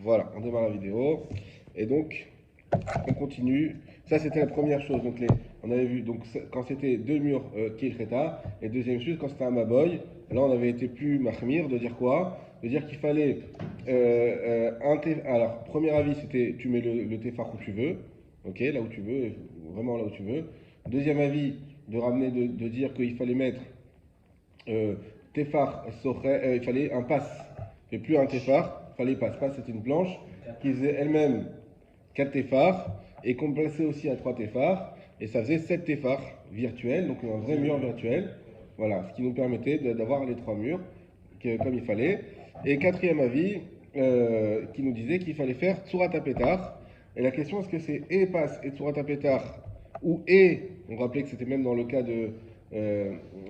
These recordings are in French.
Voilà, on démarre la vidéo. Et donc, on continue. Ça, c'était la première chose. Donc, on avait vu donc, quand c'était deux murs Kilcheta. Et deuxième chose, quand c'était un Maboy. Là, on avait été plus mahmir de dire quoi? De dire qu'il fallait alors, premier avis, c'était tu mets le tefar où tu veux. Ok, là où tu veux, vraiment là où tu veux. Deuxième avis, de ramener, de dire qu'il fallait mettre euh, tefar, il fallait un pass. Et plus un tefar, il fallait pass. Pass, c'était une planche qui faisait elle-même 4 tefars et qu'on plaçait aussi à 3 tefars. Et ça faisait 7 tefars virtuels, donc un vrai mur virtuel. Voilà, ce qui nous permettait d'avoir les 3 murs comme il fallait. Et quatrième avis, qui nous disait qu'il fallait faire Tsurat Apetar. Et la question, est-ce que c'est et pass et Tsurat Apetar ou et, on rappelait que c'était même dans le cas des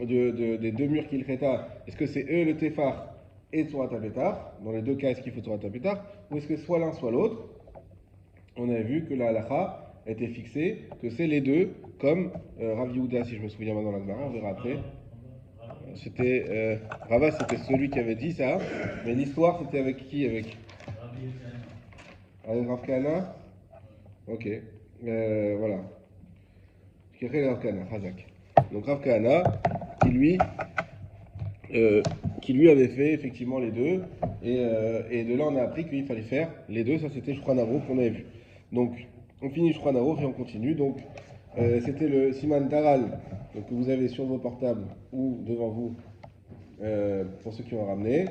deux murs qu'il fêta, est-ce que c'est eux le Tefar et Tsurat Apetar? Dans les deux cas, est-ce qu'il faut Tsurat Apetar? Ou est-ce que soit l'un soit l'autre? On a vu que la halakha était fixée, que c'est les deux, comme Rav Yehuda, si je me souviens maintenant, la Gemara, on verra après. Rava, c'était celui qui avait dit ça, mais l'histoire, c'était avec qui? Avec Rav Kahana. Ok, voilà. Rav Kahana, Hazak. Donc Rav Kahana, qui lui, avait fait effectivement les deux, et de là on a appris qu'il fallait faire les deux. Ça, c'était Shulchan Aruch qu'on avait vu. Donc, on finit Shulchan Aruch et on continue. Donc, c'était le Siman Taral, donc, que vous avez sur vos portables ou devant vous, pour ceux qui ont ramené.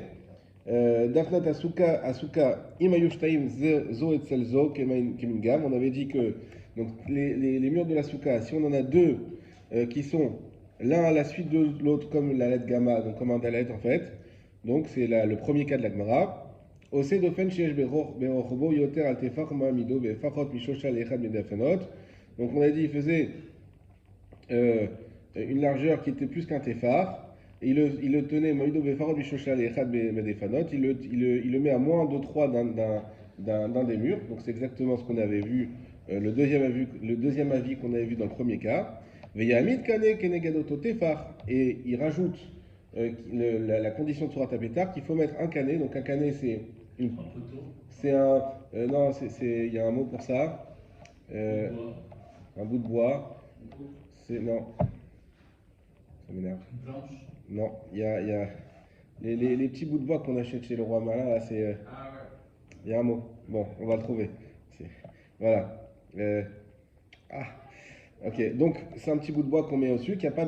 Dafnat Asuka Imayushtaim Zo Etzel Zo Kemingam. On avait dit que donc, les murs de la Souka, si on en a deux qui sont l'un à la suite de l'autre, comme la lettre gamma, donc comme un dalet en fait, donc c'est le premier cas de la Gemara. Ose dofen sheyesh berochobo yoter al tefach ma'amido befachot mishoshal echad medafenot. Donc on a dit il faisait une largeur qui était plus qu'un tefar. Et il le tenait, Moïdo Befarod Bishoshal Echad Medefanot, il le met à moins de 3 d'un des murs, donc c'est exactement ce qu'on avait vu, le deuxième avis qu'on avait vu dans le premier cas. Veyamid Kane Kenegadoto Tefar, et il rajoute la condition de Surat Apetar qu'il faut mettre un canet, donc un canet c'est un, non, il y a un mot pour ça, un bout de bois, non, ça m'énerve. Une planche. Non, il y a les petits bouts de bois qu'on achète chez le roi Malin, là, c'est. Il y a un mot. Bon, on va le trouver. Voilà. Ok, donc c'est un petit bout de bois qu'on met au-dessus, en tout cas,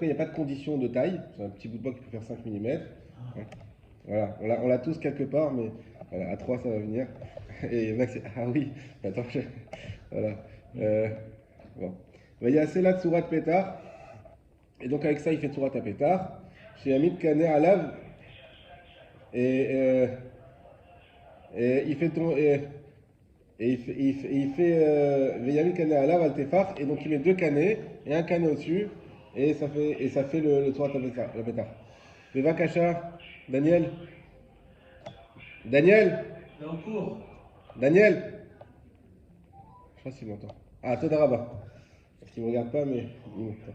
il n'y a pas de condition de taille. C'est un petit bout de bois qui peut faire 5 mm. Voilà, on l'a tous quelque part, mais voilà, à 3 ça va venir. Et Max, ah oui, attends, voilà. Bon. Il y a Sela Tsurat Petar. Et donc avec ça, il fait Tsurat Apetar. Chez Amit Kaner Alav. Et il fait il fait Veyamit Kaner Alav al Tefar. Et donc il met deux canets et un canet au-dessus. Et ça fait le Tsurat Apetar. Veva Kacha, Daniel. Daniel. Daniel. Je sais pas s'il m'entend. Ah, Todaraba. Parce qu'il ne me regarde pas, mais il m'entend.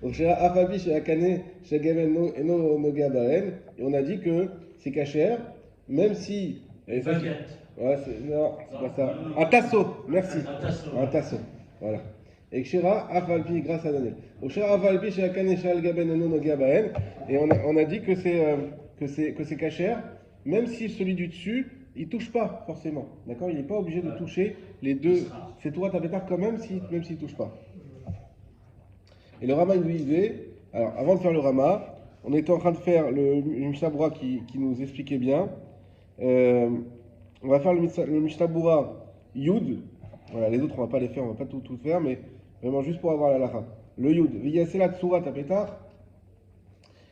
Donc chez Afabi, chez Akane, chez Gaben no Nogabaen, et on a dit que c'est cachère, même si. Baguette. Ouais, non, c'est pas ça. Un tasso, merci. Un tasso, voilà. Et Kshera Afalpi, grâce à Daniel. Donc chez Afalpi, chez Akane, chez Gaben no Nogabaen, et on a dit que c'est cachère, même si celui du dessus, il touche pas forcément. D'accord? Il n'est pas obligé de toucher les deux. C'est toi, t'avais tard quand même, même s'il touche pas. Et le Rama, il nous disait, alors avant de faire le Rama, on était en train de faire le Mishnah Bura qui nous expliquait bien. On va faire le Mishnah Bura Yud. Voilà, les autres, on va pas les faire, on va pas tout faire, mais vraiment juste pour avoir la lacha. Le Yud. Viyasela Tsurat Apetar.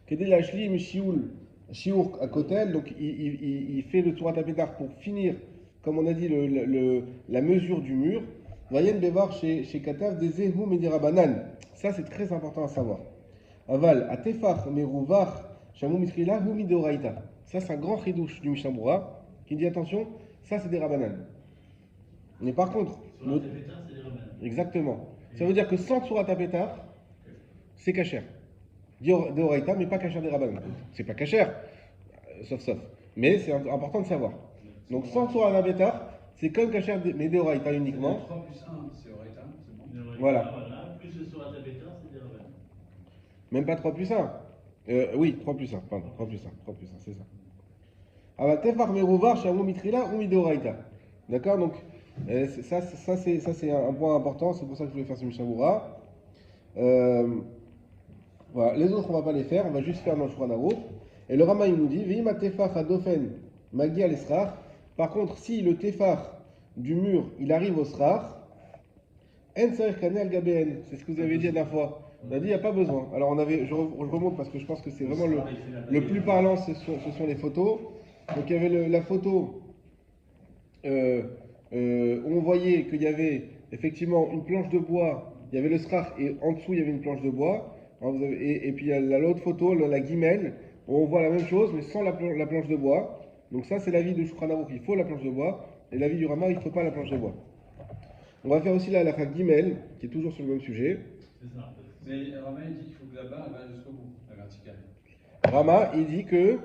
Kedel Ashli Mishioul Shiur à Kotel. Donc il fait le Tsurat Apetar pour finir, comme on a dit, la mesure du mur. Vayen Bevar chez Katav des Zehu Medirabanan. Ça, c'est très important à savoir. Aval, Atefach, Merouvach, Shamou Mitrila, Humi de Oraïta. Ça, c'est un grand chidouche du Mishnah Bura qui dit attention, ça, c'est des Rabanan. Mais par contre. Surat Apetar, c'est des Rabanan. Exactement. Ça veut dire que sans Surat Apetar, c'est cachère. De Oraïta, mais pas cachère des Rabanan. C'est pas cachère, sauf. Mais c'est important de savoir. Donc sans Surah Betar, c'est comme Kacher mais Deoraita uniquement. 3 plus 1, c'est Oraita, c'est bon. Voilà. Plus le Surat Abétar, c'est des Rabanan. Même pas 3 plus 1. Oui, 3 plus 1, pardon, 3 plus 1, 3 plus 1, c'est ça. Ah Tefar Merouvar, Shamou Mitrila ou Midoraita. D'accord, donc ça c'est un point important, c'est pour ça que je voulais faire ce Mishavura. Voilà, les autres on va pas les faire, on va juste faire dans le Shulchan Aruch. Et le Rama il nous dit, V'ima Tefar Hadofen Magi al Esrar. Par contre, si le Tefar du mur il arrive au Srar, En Sarich Kane al Gabeen, c'est ce que vous avez dit la dernière fois. On a dit il n'y a pas besoin. Alors je remonte parce que je pense que c'est vraiment le plus parlant, ce sont les photos. Donc il y avait la photo où on voyait qu'il y avait effectivement une planche de bois, il y avait le srach et en dessous il y avait une planche de bois. Alors, et puis il y a l'autre photo, la guimelle, où on voit la même chose mais sans la planche de bois. Donc ça c'est l'avis de Shulchan Aruch, il faut la planche de bois. Et l'avis du Rama, il ne faut pas la planche de bois. On va faire aussi la halakha guimelle, qui est toujours sur le même sujet. C'est ça. Mais Rama il dit qu'il faut que la barre elle va jusqu'au bout, la verticale. Rama, il dit que...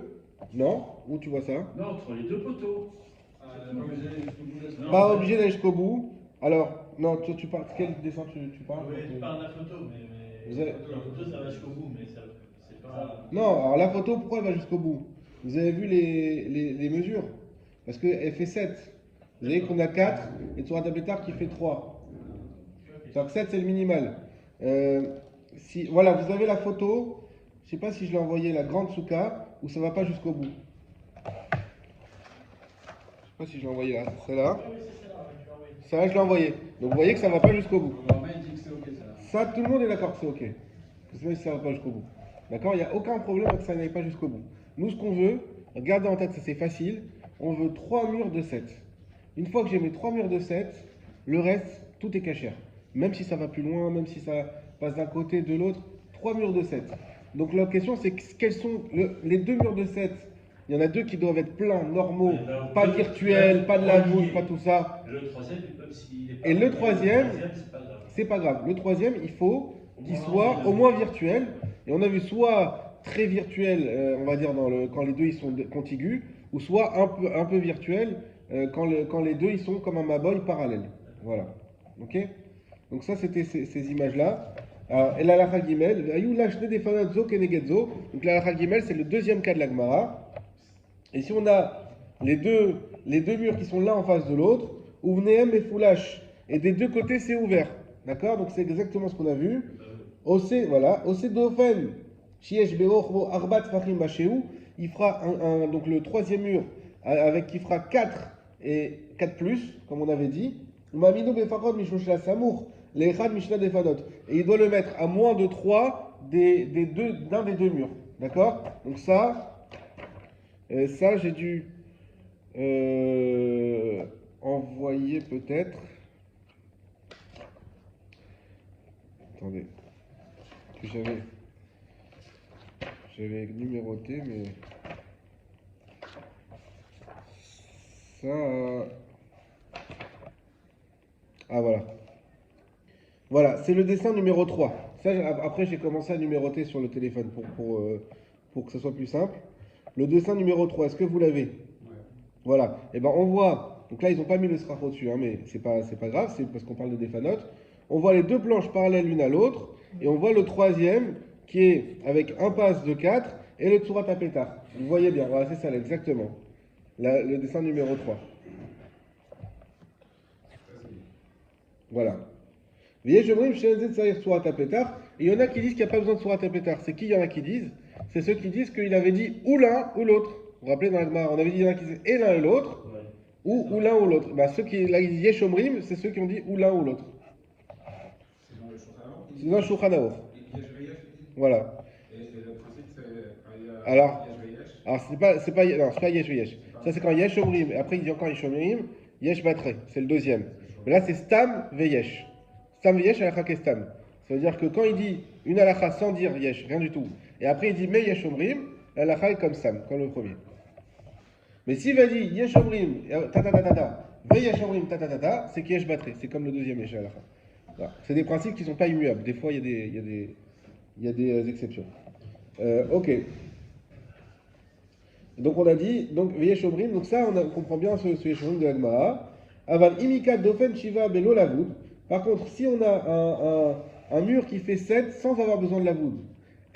Non? Où tu vois ça? Non, entre les deux poteaux. Pas obligé d'aller jusqu'au bout de la barre. Pas obligé d'aller jusqu'au bout. Alors, non, toi, tu parles... Quel dessin tu parles? Oui, tu parles de la photo, mais Vous avez- la photo, ça va jusqu'au bout, mais ça, c'est pas... Non, alors la photo, pourquoi elle va jusqu'au bout? Vous avez vu les mesures? Parce qu'elle fait 7. Vous voyez qu'on a 4 et Surat Abétar qui fait 3. Donc 7 c'est le minimal. Voilà, vous avez la photo. Je ne sais pas si je l'ai envoyé, la grande souka, ou ça ne va pas jusqu'au bout. Je ne sais pas si je l'ai envoyé là. Celle-là. Ça, je l'ai envoyé. Donc vous voyez que ça ne va pas jusqu'au bout. Rama il dit que c'est ok ça. Ça, tout le monde est d'accord que c'est ok. Que même si ça ne va pas jusqu'au bout. D'accord? Il n'y a aucun problème que ça n'aille pas jusqu'au bout. Nous, ce qu'on veut, regardez en tête, ça c'est facile. On veut 3 murs de 7. Une fois que j'ai mes 3 murs de 7, le reste, tout est caché. Même si ça va plus loin, même si ça passe d'un côté, de l'autre, 3 murs de 7. Donc la question c'est quels sont les 2 murs de 7? Il y en a 2 qui doivent être pleins, normaux, pas virtuels, pas de la voûte, pas tout ça. Le troisième, même s'il est pas... Et le troisième, c'est pas grave. c'est pas grave. Le troisième, il faut qu'il soit au moins virtuel. Et on a vu soit très virtuel, on va dire quand les deux ils sont contigus, ou soit un peu virtuel quand les deux ils sont comme un maboy parallèle. Voilà. Ok? Donc ça c'était ces images-là. Et la halakha gimel, ayou lachne des fanatzo kenegetzo. Donc la halakha gimel c'est le deuxième cas de la Gemara. Et si on a les deux murs qui sont l'un en face de l'autre, uvneem et foulash, et des deux côtés c'est ouvert. D'accord? Donc c'est exactement ce qu'on a vu. Ose, voilà, Ose dofen, shiesh berochbo arbat fachim basheu, il fera donc le troisième mur avec qui fera 4 et 4 plus, comme on avait dit. Umamino befakod mishoshla samour, lechad mishna defadot. Et il doit le mettre à moins de 3 d'un des deux murs. D'accord? Donc ça j'ai dû envoyer peut-être. Attendez. Que j'avais numéroté, mais ça. Ah voilà. Voilà, c'est le dessin numéro 3. Ça, après, j'ai commencé à numéroter sur le téléphone pour que ce soit plus simple. Le dessin numéro 3, est-ce que vous l'avez? Ouais. Voilà. Et ben on voit. Donc là, ils n'ont pas mis le sraf au-dessus, hein, mais c'est pas grave, c'est parce qu'on parle de défanotes. On voit les deux planches parallèles l'une à l'autre, et on voit le troisième qui est avec un passe de 4 et le Tsurat Apétar. Vous voyez bien, voilà, c'est ça, là, exactement. Le dessin numéro 3. Voilà. Vous voyez, je me dis, Tsurat Apétar, et il y en a qui disent qu'il n'y a pas besoin de Tsurat Apétar. C'est qui il y en a qui disent? C'est ceux qui disent qu'il avait dit ou l'un ou l'autre. Vous vous rappelez dans la Gemara, on avait dit il y en a qui disaient et l'un et l'autre, Ouais. ou l'un ou l'autre. Bah, ceux qui là, ils disent Yeshomrim, c'est ceux qui ont dit ou l'un ou l'autre. C'est dans le Shulchan Aruch. C'est dans le Shulchan Aruch. Yesh veyesh. Voilà. Et le principe, c'est quand il y a Alors, Yesh veyesh. Alors c'est pas Yesh Veyesh. Ça c'est quand Yesh Omrim. Et après il dit encore Yesh Omrim, Yesh Batre. C'est le deuxième. Mais là c'est Stam Veyesh. Stam Veyesh alakha kestam. Ça veut dire que quand il dit une alakha sans dire Yesh, rien du tout. Et après il dit mais Yesh Omrim, l'alakha est comme Stam, comme le premier. Mais s'il va dire Yesh Omrim, ta ta ta ta ta, Veyesh Omrim, ta ta ta ta, c'est Yesh Batre. C'est comme le deuxième Yesh alakha. Voilà. C'est des principes qui ne sont pas immuables. Des fois il y a des exceptions. Ok. Donc on a dit, donc Veyesh Omrim, donc ça on comprend bien ce Veyesh Omrim de l'Agmara. Aval Imika Dofen Shiva Belo Lavoud. Par contre, si on a un mur qui fait 7 sans avoir besoin de lavoud,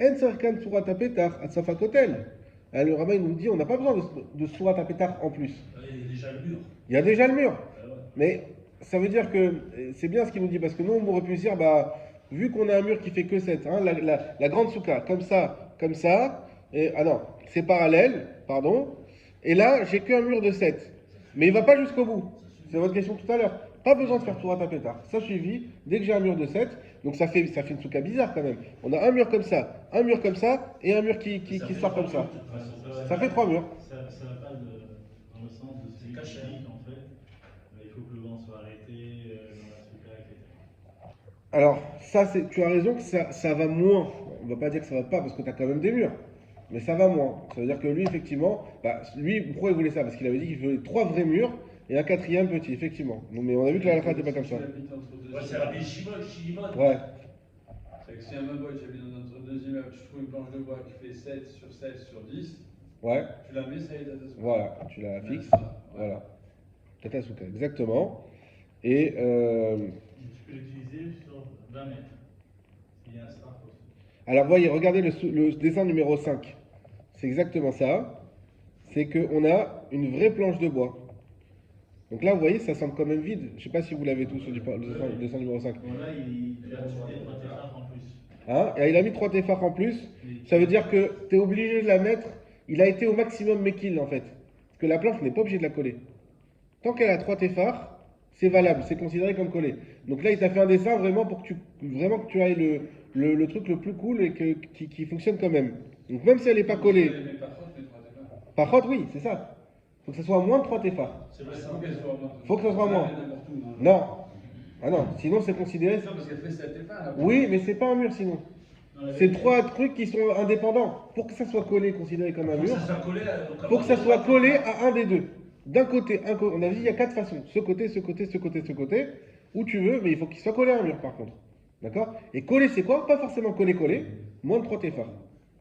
En Sarkan Surat Apetar Atsafa Kotel. Le rabbin nous dit on n'a pas besoin de Surat Apetar en plus. Il y a déjà le mur. Il y a déjà le mur. Ah ouais. Mais ça veut dire que c'est bien ce qu'il nous dit, parce que nous on aurait pu se dire, bah, vu qu'on a un mur qui fait que 7, hein, la grande souka, comme ça, et, ah non, c'est parallèle, pardon, et là j'ai qu'un mur de 7. Mais il ne va pas jusqu'au bout. C'est votre question tout à l'heure. Pas besoin de faire Surat Apetar. Ça suffit, dès que j'ai un mur de 7, donc ça fait une souka bizarre quand même. On a un mur comme ça, et un mur qui sort comme ça. Ça fait 3 murs. Ça va pas dans le sens de celui qui dit qu'en fait, il faut que le vent soit arrêté dans la souka, etc. Alors, tu as raison que ça va moins. On ne va pas dire que ça va pas parce que tu as quand même des murs. Mais ça va moins. Ça veut dire que lui, effectivement, lui, pourquoi il voulait ça? Parce qu'il avait dit qu'il voulait 3 vrais murs et un 4e petit, effectivement. Donc, mais on a vu que la halakha n'était pas comme ça. Ouais, c'est Rabbi Shimon. Ouais. C'est que si un meuble j'habite entre deux immeubles, tu trouves une planche de bois qui fait 7 sur 7 sur 10, Ouais. tu la mets, ça y est, t'as Voilà. Tu la fixes. Ouais. Voilà. Tatasuka, exactement. Et Tu peux l'utiliser sur 20 mètres. Il y a un start aussi. alors, voyez, regardez le dessin numéro 5. C'est exactement ça. C'est qu'on a une vraie planche de bois. Donc là, vous voyez, ça semble quand même vide. Je ne sais pas si vous l'avez tous, le dessin numéro 5. Bon, là, il a ajouté 3 téfars en plus. Hein, et il a mis 3 téfars en plus. Ça veut dire que tu es obligé de la mettre. Il a été au maximum mekil en fait. Parce que la planche n'est pas obligée de la coller. Tant qu'elle a 3 téfars, c'est valable, c'est considéré comme collé. Donc là, il t'a fait un dessin vraiment pour que tu ailles le truc le plus cool et qui fonctionne quand même. Donc même si elle n'est pas collée. Mais par contre, les 3 téfars. Par contre, oui, c'est ça. Il faut que ce soit moins de 3 téfars. C'est vrai, Il ça. faut qu'elle soit moins. Faut que ce soit moins. Ça, elle est n'importe où, hein. Non. Ah non, sinon c'est considéré. C'est ça parce qu'elle fait 7 téfars. là. Oui, mais c'est pas un mur sinon. C'est 3 trucs qui sont indépendants. Pour que ça soit collé, considéré comme un Faut que mur, ça soit collé il faut que ça soit collé à un des deux. D'un côté, on a dit il y a 4 façons. Ce côté, ce côté, où tu veux, mais il faut qu'il soit collé à un mur par contre. D'accord? Et coller, c'est quoi? Pas forcément coller, moins de 3 téfars.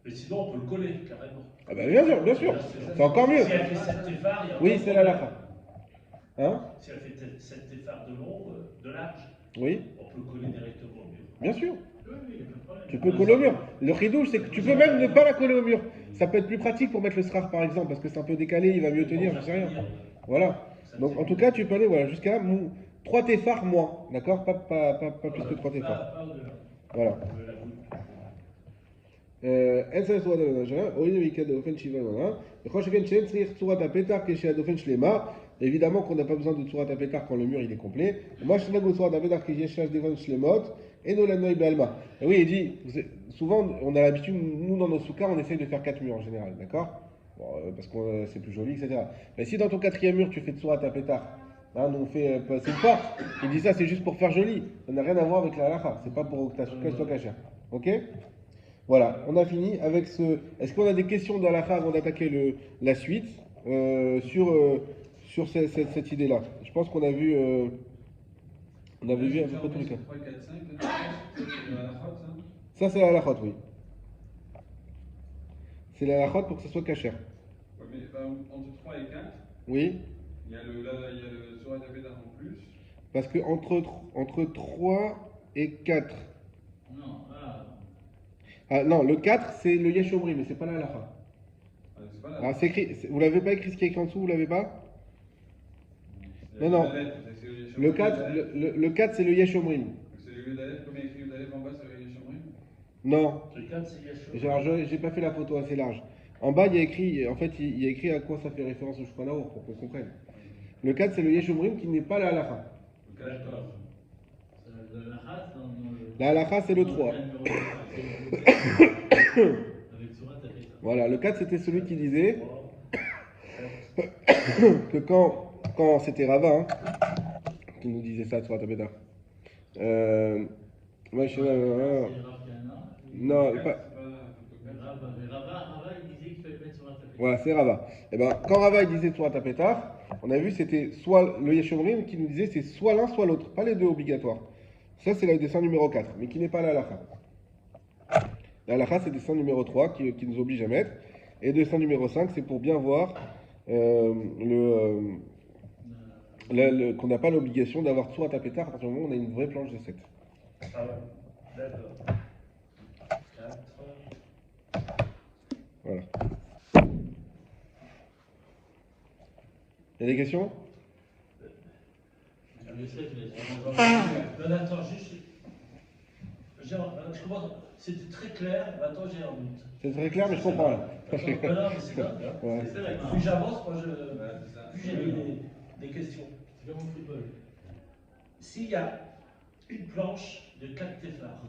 Mais sinon, on peut le coller, carrément. Ah bah bien sûr. C'est encore mieux. Si elle fait 7 téfars, il y a Oui, pas de c'est là la problème. fin. Hein? Si elle fait 7 téfars de long, de large, Oui, on peut le coller directement au mur. bien sûr. Oui, il n'y a pas de problème. Tu peux coller au mur. Le ridouche, c'est que tu peux même ne pas la coller au mur. Ça peut être plus pratique pour mettre le srar par exemple, parce que c'est un peu décalé, il va mieux tenir, je sais rien. Voilà. Donc en tout cas, tu peux aller voilà, jusqu'à 3 téfars moins. D'accord? Pas plus que 3 téfars. Pas au-delà Voilà. de la goutte. אין צריך צורת המנג'ה, הורידו מקד האופן שיבה גונה, בכל שכן שאין צריך צורת הפתח כשהדופן שלמה, évidemment qu'on n'a pas besoin de צורת הפתח quand le mur il est complet, ומה שנהגו צורת הפתח כשיש דופן שלמות, אינו לנוי בעלמא. Et oui, il dit, souvent on a l'habitude, nous dans nos soukas, on essaye de faire 4 murs en général, d'accord? Bon, parce que c'est plus joli, etc. Mais si dans ton 4e mur tu fais tsurat à pétard, hein, nous on fait, c'est une porte, il dit ça c'est juste pour faire joli, ça n'a rien à voir avec la halakha, c'est pas pour que ta souka soit cachée. Ok? Voilà, on a fini avec ce. Est-ce qu'on a des questions dans la avant d'attaquer la suite sur cette idée-là? Je pense qu'on a vu, on avait vu un peu tous les cas. 3, 4, 5, c'est la halakha, ça. Ça c'est la halachot, oui. C'est la halachot pour que ça soit cachère. Ouais, mais entre 3 et 4, Oui, il y a le Surat Abedar en plus. parce que entre 3 et 4. Non, ah. Ah non, le 4 c'est le Yeshomri, mais c'est pas la halacha. C'est pas Ah, c'est écrit, vous l'avez pas écrit ce qui est écrit en dessous, vous l'avez pas? Non, non. Le 4, le 4 c'est le Yeshomrim. C'est le Yudalef, comme il y a écrit Yudalef en bas, c'est le Yeshomrim. Non, Le 4, c'est Yeshua. genre, j'ai pas fait la photo assez large. En bas, il y a écrit, en fait, il y a écrit à quoi ça fait référence au Shulchan Aruch, pour qu'on comprenne. Le 4 c'est le Yeshomrim qui n'est pas la halacha. D'accord. La halakha, dans le. La halakha c'est le 3. Avec Surat Abedar. Voilà, le 4 c'était celui qui disait que quand c'était Rava, hein, qui nous disait ça sur la Tabeda. Moi, je sais pas, non, pas. Rava, il disait qu'il fallait mettre sur un tapis. Voilà, c'est Rava. Et ben, quand Rava il disait sur la Tapetar, on a vu c'était soit le Yeshomrim qui nous disait c'est soit l'un soit l'autre, pas les deux obligatoires. Ça c'est le dessin numéro 4, mais qui n'est pas la halakha. La halakha c'est le dessin numéro 3 qui nous oblige à mettre. Et dessin numéro 5, c'est pour bien voir qu'on n'a pas l'obligation d'avoir Tsurat HaPetach à partir du moment où on a une vraie planche de 7. Ah ouais, d'accord. 4. Voilà. Il y a des questions? Je sais, non, attends, juste. Je comprends, c'était très clair, maintenant j'ai un doute. C'est très clair, mais je comprends là. Non, mais c'est dingue. Hein. Ouais. C'est vrai. Plus j'avance, plus j'ai des questions. C'est comme au football. S'il y a une planche de 4 téphars,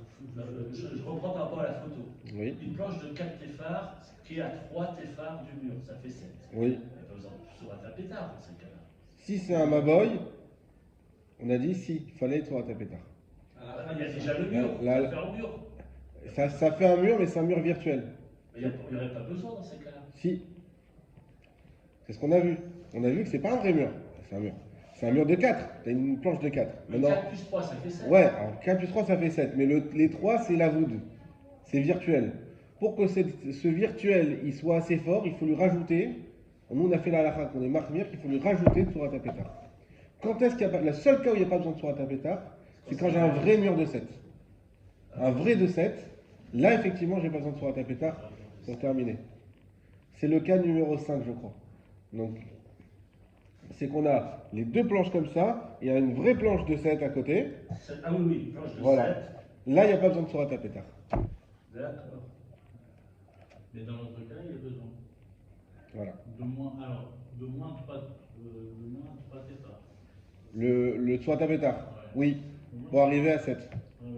je reprends par rapport à la photo. Oui. Une planche de 4 téphars qui est à 3 téphars du mur, ça fait 7. Oui. Il n'y a pas besoin de Tsurat HaPetach dans ces cas-là. Si c'est un Maboy, on a dit si, il fallait Tsurat HaPetach. Il y a déjà le mur, Là, ça fait un mur. Ça fait un mur, mais c'est un mur virtuel. Mais il n'y aurait pas besoin dans ces cas-là. Si. C'est ce qu'on a vu. On a vu que c'est pas un vrai mur. C'est un mur. C'est un mur de 4. Tu as une planche de 4. Le 4 plus 3, ça fait 7. Ouais, alors 4 plus 3, ça fait 7. Mais les 3, c'est la voûte. C'est virtuel. Pour que ce virtuel il soit assez fort, il faut lui rajouter. Nous, on a fait la halakha qu'on est marmire, qu'il faut lui rajouter de Tsurat HaPetach. Quand est-ce qu'il n'y a pas. Le seul cas où il n'y a pas besoin de Tsurat HaPetach, c'est quand j'ai un vrai mur de 7. Un vrai de 7. Là, effectivement, j'ai pas besoin de Tsurat HaPetach pour terminer. C'est le cas numéro 5, je crois. Donc, c'est qu'on a les deux planches comme ça, il y a une vraie planche de 7 à côté. Ah oui, oui, planche de Voilà. 7. Là, il n'y a pas besoin de Tsurat HaPetach. D'accord. Mais dans l'autre cas, il y a besoin. Voilà. De moins 3 téphars. Le Tsurat HaPetach, oui, pour arriver à 7. Ouais, ouais,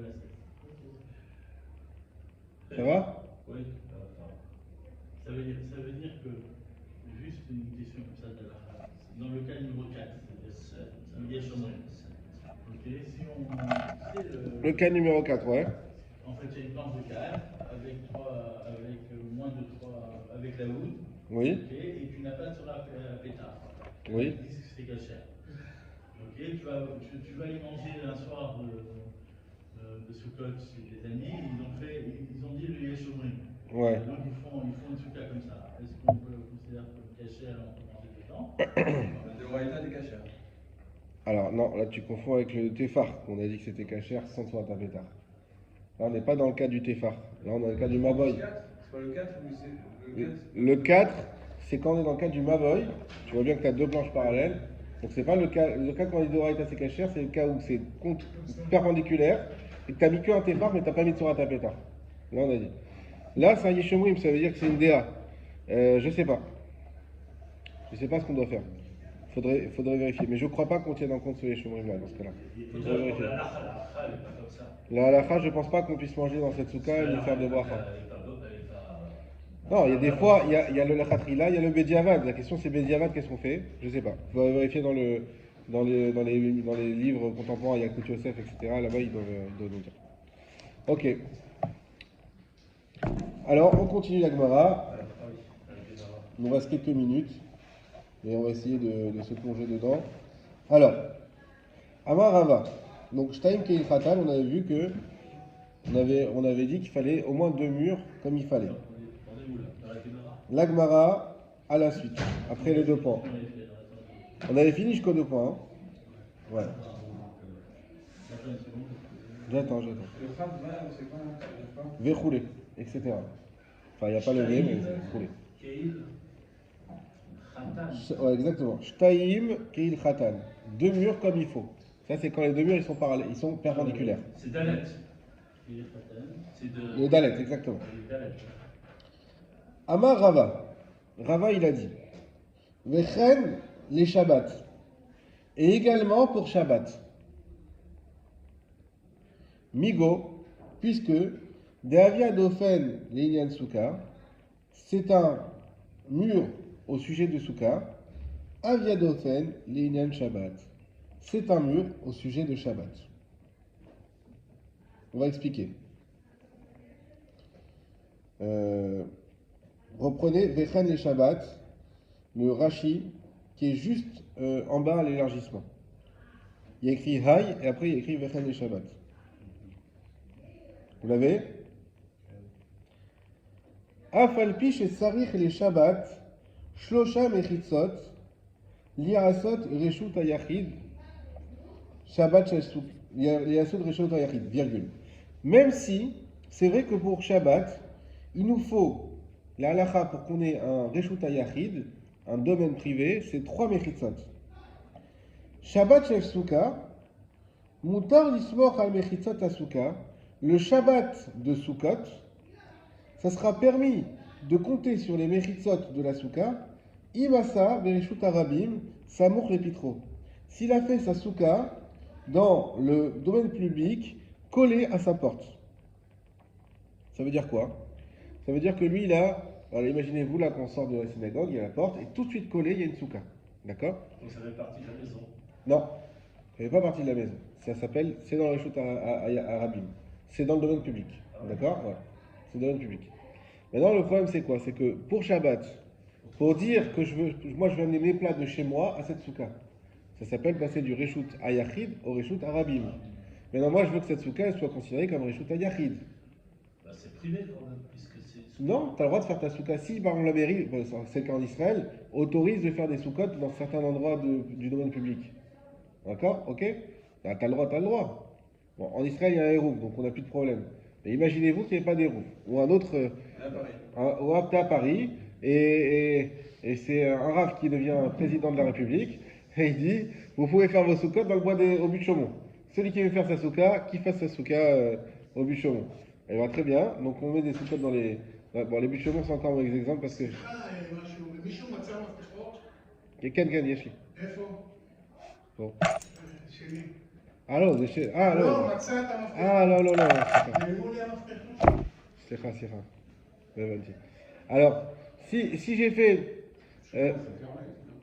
Ça va? oui. Ça veut dire que, juste une question comme ça, dans le cas numéro 4, il y a Shomrim. Ok, si on. Le cas numéro 4, ouais. En fait, il y a une planche de 4 avec moins de 3, avec la houle. Oui, Ok, et tu n'as pas sur la pétard. oui. Ils disent que c'est cachère. Ok, tu vas y manger un soir de Sukkot chez des amis, ils ont dit le Yeshomrim. Ouais. Donc ils font une souka comme ça. Est-ce qu'on peut le considérer comme cachère et on peut manger dedans? Le Doraïta des cachères. Alors, non, là, tu confonds avec le Tefar, qu'on a dit que c'était cachère sans Tsurat HaPetach. Là, on n'est pas dans le cas du Tefar. Là, on est dans le cas du Maboy. C'est pas le 4 ou c'est le 4? Le 4, c'est quand on est dans le cas du Maboy. Tu vois bien que tu as deux planches parallèles. Donc, c'est pas le cas quand on dit Doraïta c'est cachère, c'est le cas où c'est perpendiculaire et que tu n'as mis qu'un Tefar, mais tu n'as pas mis de Tsurat HaPetach. Là, on a dit. Là, c'est un Yeshomrim, ça veut dire que c'est une DA. Je sais pas. Je sais pas ce qu'on doit faire. Faudrait vérifier. Mais je crois pas qu'on tienne en compte ce Yeshomrim là dans ce cas-là. Faudrait vérifier. La halakha, elle n'est pas comme ça. La halakha, je pense pas qu'on puisse manger dans cette souka et lui faire des bracha. Elle est pas. Non, il y a des fois, il y a le lachatrila, il y a le bediavad. La question c'est bediavad, qu'est-ce qu'on fait? Je sais pas. Il faut vérifier dans les livres contemporains, il y a Yakut Yosef, etc. Là-bas, ils doivent nous dire. Ok. Alors, on continue la Gemara. Il nous reste quelques minutes. Et on va essayer de se plonger dedans. Alors, Amar Rava. Donc, Shtaim Keil Khatan, on avait vu que on avait dit qu'il fallait au moins 2 murs comme il fallait. On est où là? Dans la Gemara? La Gemara à la suite, après les 2 points. On avait fini jusqu'aux 2 points. Hein. Ouais. Attends une seconde. J'attends. Le Khav, c'est quoi là? Vechoulé, etc. Enfin, il n'y a pas le V, mais c'est roulé. Keil Khatan. Ouais, exactement. Shtaim Keil Khatan. 2 murs comme il faut. Ça, c'est quand les 2 murs ils sont parallèles, ils sont perpendiculaires. C'est Dalet. C'est de. Le Dalet, exactement. Dalet. Amar Rava. Rava, il a dit Vechen les Shabbats. Et également pour Shabbat. Migo, puisque de Avia Dofen Leinian Souka, c'est un mur au sujet de Souka. Avia Dofen Leinian Shabbat, c'est un mur au sujet de Shabbat. On va expliquer. Reprenez Vechen les Shabbat, le Rashi, qui est juste en bas à l'élargissement. Il y a écrit Hay et après il y a écrit Vechen les Shabbat. Vous l'avez? Afalpi chez Sarich les Shabbat, Shlosha Mechitzot, Liasot Reshut Ayachid, Shabbat Liasot Reshut Ayachid, virgule. Même si, c'est vrai que pour Shabbat, il nous faut, la halacha, pour qu'on ait un Reshut Ayachid, un domaine privé, c'est 3 Mechitzot. Shabbat Shel Sukkah, Mutar Lismoch al Mechitzot Asukkah, le Shabbat de Sukkot, ça sera permis de compter sur les Mechitzot de la Sukkah, Imasa Bereshut Arabim, Samour Lepitro. S'il a fait sa Sukkah dans le domaine public, collé à sa porte. Ça veut dire quoi? Ça veut dire que lui, là, voilà, imaginez-vous, là, qu'on sort de la synagogue, il y a la porte, et tout de suite collé, il y a une Sukkah. D'accord? Donc ça fait partie de la maison. Non, ça fait pas partie de la maison. Ça s'appelle, c'est dans Reshut Arabim. C'est dans le domaine public. D'accord? Voilà. C'est dans le domaine public. Maintenant, le problème, c'est quoi? C'est que pour Shabbat, pour dire que moi, je veux amener mes plats de chez moi à cette Sukkah. Ça s'appelle passer du Reshut Ayachid au Reshut Arabim. Maintenant, moi, je veux que cette Sukkah elle soit considérée comme Reshut Ayachid. Bah, c'est privé quand même, puisque c'est. Non, tu as le droit de faire ta Sukkah. Si, par exemple, la mairie, c'est qu'en Israël, autorise de faire des Sukkot dans certains endroits du domaine public. D'accord? Ok? Tu as le droit, tu as le droit. Bon, en Israël, il y a un Hérouf, donc on n'a plus de problème. Mais imaginez-vous qu'il n'y ait pas d'Hérouf. Ou un autre. Ou un à Paris, et c'est un Rav qui devient président de la République, et il dit vous pouvez faire vos Sukkot dans le bois au but de Chaumont. Celui qui veut faire sa Sukkah, qui fasse sa Sukkah au but de Chaumont. Elle va très bien, donc on met des Sukkot dans les. Bon, les buts de Chaumont, c'est encore un mauvais exemple parce que. מישהו מצא מפתחות? כן, יש לי. איפה? פה. שלי. לא, זה לא. לא, מצאת המפתחות. לא, נעלמו לי המפתחות. סליחה. Alors, si j'ai fait.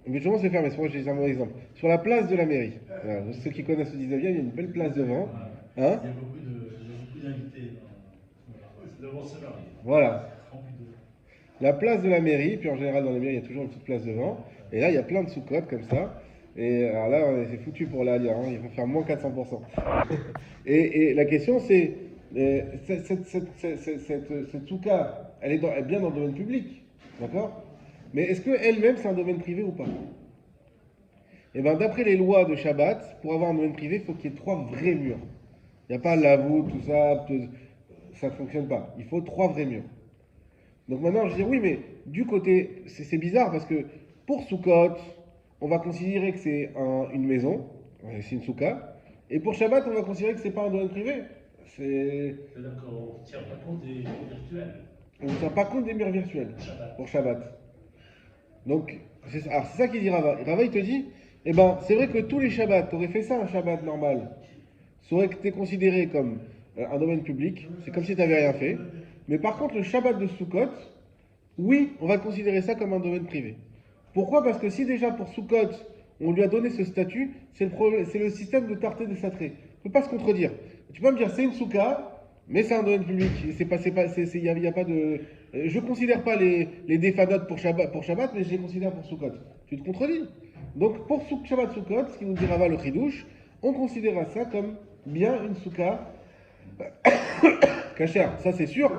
Mais comment c'est fermé? C'est pour ça que j'ai un mauvais exemple. Sur la place de la mairie. Voilà, ceux qui connaissent le 19e, il y a une belle place devant. Hein? Il y a beaucoup d'invités devant ce mari. Voilà. La place de la mairie, puis en général dans les mairies, il y a toujours une petite place devant. Et là, il y a plein de sous-codes comme ça. Et alors là, c'est foutu pour la Alia, hein. Ils vont faire moins 400%. Et la question, c'est cette souka, elle est bien dans le domaine public, d'accord? Mais est-ce qu'elle-même, c'est un domaine privé ou pas? Et bien, d'après les lois de Shabbat, pour avoir un domaine privé, il faut qu'il y ait 3 vrais murs. Il n'y a pas la voûte, tout ça, ça ne fonctionne pas. Il faut 3 vrais murs. Donc maintenant, je dis oui, mais du côté, c'est bizarre parce que pour Sukkot, on va considérer que c'est une maison, c'est une souka, et pour Shabbat, on va considérer que c'est pas un domaine privé. C'est-à-dire qu'on ne tient pas compte des murs virtuels. On ne tient pas compte des murs virtuels pour Shabbat. Donc, c'est ça qu'il dit Rava. Rava, il te dit, eh ben, c'est vrai que tous les Shabbats, tu aurais fait ça un Shabbat normal, ça aurait été considéré comme un domaine public, c'est comme si tu n'avais rien fait. Mais par contre, le Shabbat de Sukkot, oui, on va considérer ça comme un domaine privé. Pourquoi? Parce que si déjà pour Sukkot, on lui a donné ce statut, c'est le système de Tarté de Satré. On ne peut pas se contredire. Tu peux me dire, c'est une Soukha, mais c'est un domaine public. Il y a pas de. Je ne considère pas les défanot pour Shabbat, mais je les considère pour Sukkot. Tu te contredis. Donc pour Shabbat Sukkot, ce qui nous dit Rava le Chidouche, on considérera ça comme bien une Soukha. Kacher, ça c'est sûr.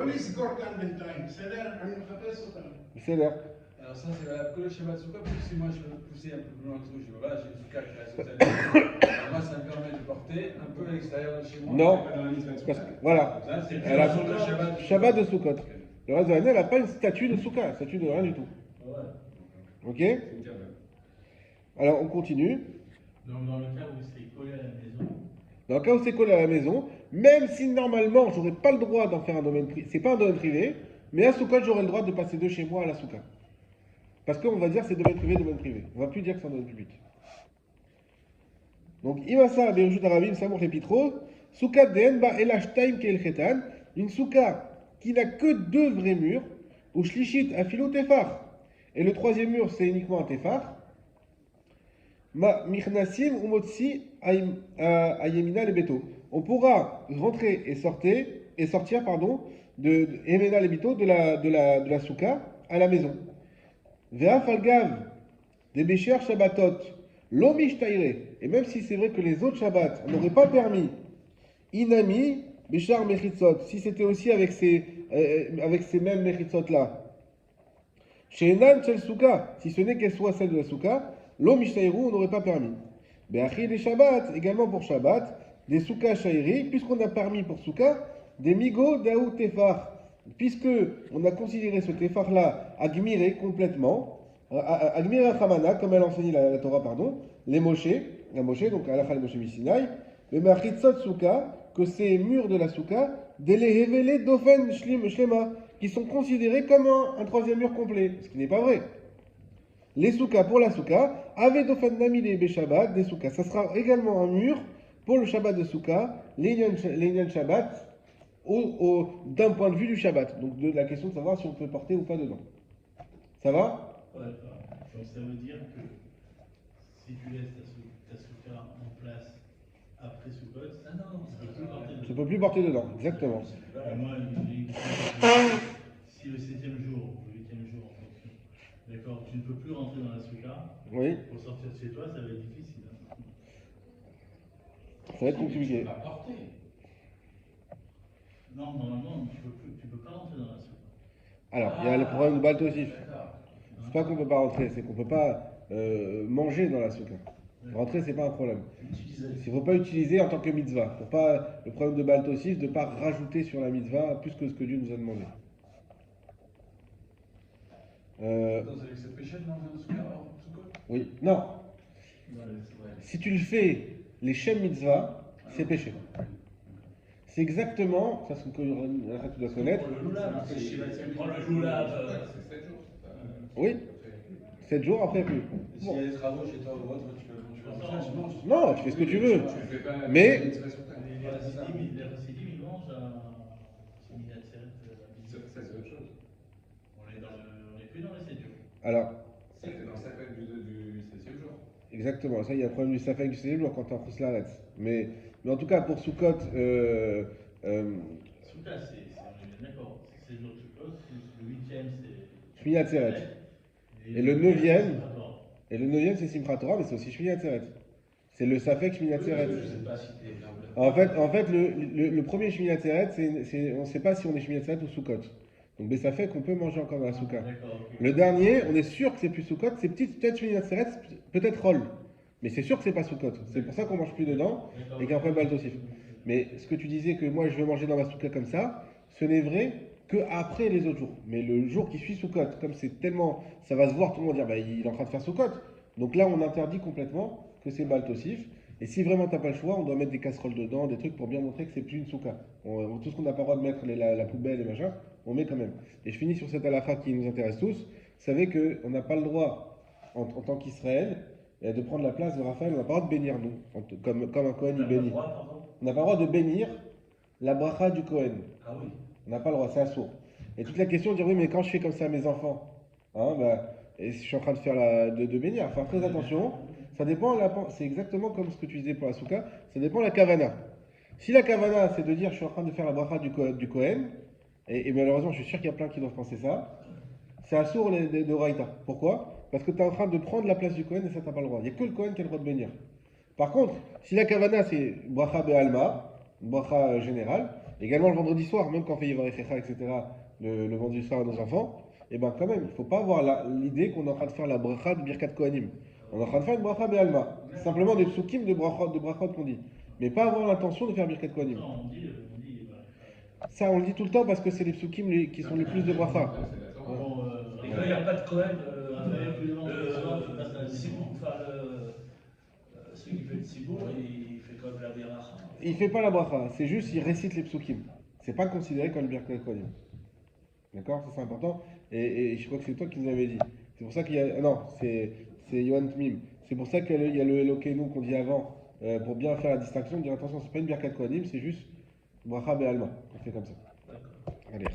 C'est l'air. Alors ça c'est valable que le Shabbat Sukkot, parce que si moi je veux pousser un peu plus loin que ça, je dis voilà, j'ai une Soukha qui reste cette année. Moi ça me permet de porter un peu à l'extérieur de chez moi. Non, parce que, voilà. Ça, c'est Elle a sur le Shabbat. Shabbat de Sukkot. Le reste de l'année, elle n'a pas une statue de Soukha, statue de rien du tout. Ok? Alors on continue. Donc dans le cas où c'est collé à la maison. Dans le cas où c'est collé à la maison, même si normalement j'aurais pas le droit d'en faire un domaine privé, c'est pas un domaine privé, mais à Sukkot j'aurais le droit de passer de chez moi à la Soukha. Parce qu'on va dire c'est domaine privé. On va plus dire que c'est un domaine public. Donc, Imasa, Berujut Arabim, Samour Lepitro, Soukha Denba Elashtaim Kel Chetan, une Soukha qui n'a que 2 vrais murs, ou Shlishit Afilo Tefar. Et le 3e mur, c'est uniquement un Tefar. Mirnasim Umotsi Ayemina Lebeto. On pourra rentrer et sortir de Emena Lebeto de la Soukha à la maison. Ve'afalgav des Bécher Shabbatot, l'Omishtaire, et même si c'est vrai que les autres Shabbats n'auraient pas permis, Inami, Béchar Mechitzot, si c'était aussi avec ces avec ces mêmes méritzot-là. Chez Enan, chez le Souka, si ce n'est qu'elle soit celle de la Souka, l'homme Mishaïrou, on n'aurait pas permis. Be'achir les Shabbat, également pour Shabbat, des Souka Shairi, puisqu'on a permis pour Souka, des Migo Daou Tefar, puisque on a considéré ce Tefar-là admiré complètement, admiré Hamana, comme elle enseigne la Torah, pardon, les Moshe, la Moshe, donc Alakha le Moshe Misinaï, le Machitzot Souka, que ces murs de la Souka, des Lehevele Dofen Shlema, qui sont considérés comme un troisième mur complet, ce qui n'est pas vrai. Les soukas pour la souka, avec Dofen Namile Beshabbat, des soukas. Ça sera également un mur pour le Shabbat de souka, l'Inyan Shabbat, d'un point de vue du Shabbat. Donc de la question de savoir si on peut porter ou pas dedans. Ça va? Ouais, donc ça veut dire que si tu laisses ta souka en place après Sukkot, Tu ne peux plus porter dedans, exactement. Moi, si le 7e jour, ou le 8e jour, en fonction, d'accord, tu ne peux plus rentrer dans la souka, Oui, pour sortir de chez toi, ça va être difficile. ça va être compliqué. Non, normalement, tu peux pas rentrer dans la souka. Alors, il y a le problème de Baltosif. C'est pas qu'on ne peut pas rentrer, c'est qu'on ne peut pas manger dans la souka. Rentrer, c'est pas un problème. Il ne faut pas utiliser en tant que mitzvah. Pour pas, le problème de Baltosif, de ne pas rajouter sur la mitzvah plus que ce que Dieu nous a demandé. Dans cette péchette, non, dans ce cas, Oui, non. Si tu le fais, les shem mitzvah, c'est péché. C'est exactement, ça c'est une que tu dois connaître. Le loulav, Oui, 7 jours après plus. S'il y a des travaux chez toi ou autre, tu peux Non, tu fais ce que tu veux. tu fais pas Mais- une expression telle. Les Chassidim, ils mangent à Minat Seret. Ça, c'est autre chose. On est plus dans les 7 jours. Alors, Ça, t'es dans le sapin du 7e jour. exactement, ça il y a un problème du safek du 7e jour quand tu en fous la mais en tout cas pour Sukkot, Souka, on est d'accord. C'est le jour de Sukkot, le 8e, c'est. Shmini Atzeret. Et le 9e, c'est Simchat Torah, mais c'est aussi Shmini Atzeret. C'est le safek Shmini Atzeret. Je sais pas si t'es bien. En fait le premier Shmini Atzeret, on ne sait pas si on est Shmini Atzeret ou Sukkot. Donc Bessafek, on peut manger encore dans la Souka. Le dernier, on est sûr que c'est plus Sukkot, c'est peut-être Shmini Atzeret, peut-être Roll. Mais c'est sûr que c'est pas Sukkot. C'est pour ça qu'on mange plus dedans et qu'il y a un problème Baltosif. Mais ce que tu disais que moi je veux manger dans ma Souka comme ça, ce n'est vrai qu'après les autres jours. Mais le jour qui suit Sukkot, comme c'est tellement, ça va se voir, tout le monde va dire, bah, il est en train de faire Sukkot. Donc là, on interdit complètement que c'est Baltosif. Et si vraiment t'as pas le choix, on doit mettre des casseroles dedans, des trucs pour bien montrer que c'est plus une Souka. Tout ce qu'on n'a pas le droit de mettre, la poubelle et machin, on met quand même. Et je finis sur cette halakha qui nous intéresse tous. Vous savez qu'on n'a pas le droit, en tant qu'Israël, de prendre la place de Raphaël. On n'a pas le droit de bénir nous, comme un Kohen il bénit. On n'a pas le droit de bénir la bracha du Kohen. Ah oui. On n'a pas le droit, c'est assourd. Et toute la question de dire oui, mais quand je fais comme ça à mes enfants, hein, et je suis en train de faire de bénir, il faut faire très attention. Ça dépend, c'est exactement comme ce que tu disais pour la souka, ça dépend de la kavana. Si la kavana, c'est de dire je suis en train de faire la bracha du Kohen, et malheureusement, je suis sûr qu'il y a plein qui doivent penser ça, c'est assourd de Raïta. Pourquoi? Parce que tu es en train de prendre la place du Kohen et ça, tu n'as pas le droit. Il n'y a que le Kohen qui a le droit de bénir. Par contre, si la kavana, c'est bracha be'alma, une bracha générale, également le vendredi soir, même quand on fait Yivarechecha, etc., le vendredi soir à nos enfants, et bien quand même, il ne faut pas avoir l'idée qu'on est en train de faire la bracha de Birkat Kohanim. On est en train de faire une bracha be'alma. C'est simplement des psukim de brachot qu'on dit. Mais pas avoir l'intention de faire Birkat Kohanim. Non, on dit. Ça, on le dit tout le temps parce que c'est les psukim qui sont les plus de bracha. Bon, Et quand il n'y a pas de Cohen, celui qui fait le Tzibour, il fait comme la Beracha. Il fait pas la bracha, c'est juste il récite les psukim. C'est pas considéré comme le Birkat Kohanim. D'accord? Ça c'est important. Et je crois que c'est toi qui nous avais dit. C'est pour ça qu'il y a. Non, c'est Yohan Tmim. C'est pour ça qu'il y a le Elokeinu qu'on dit avant, pour bien faire la distinction, de dire attention, c'est pas une Birkat Kohanim, c'est juste bracha be'alma. On fait comme ça. Allez,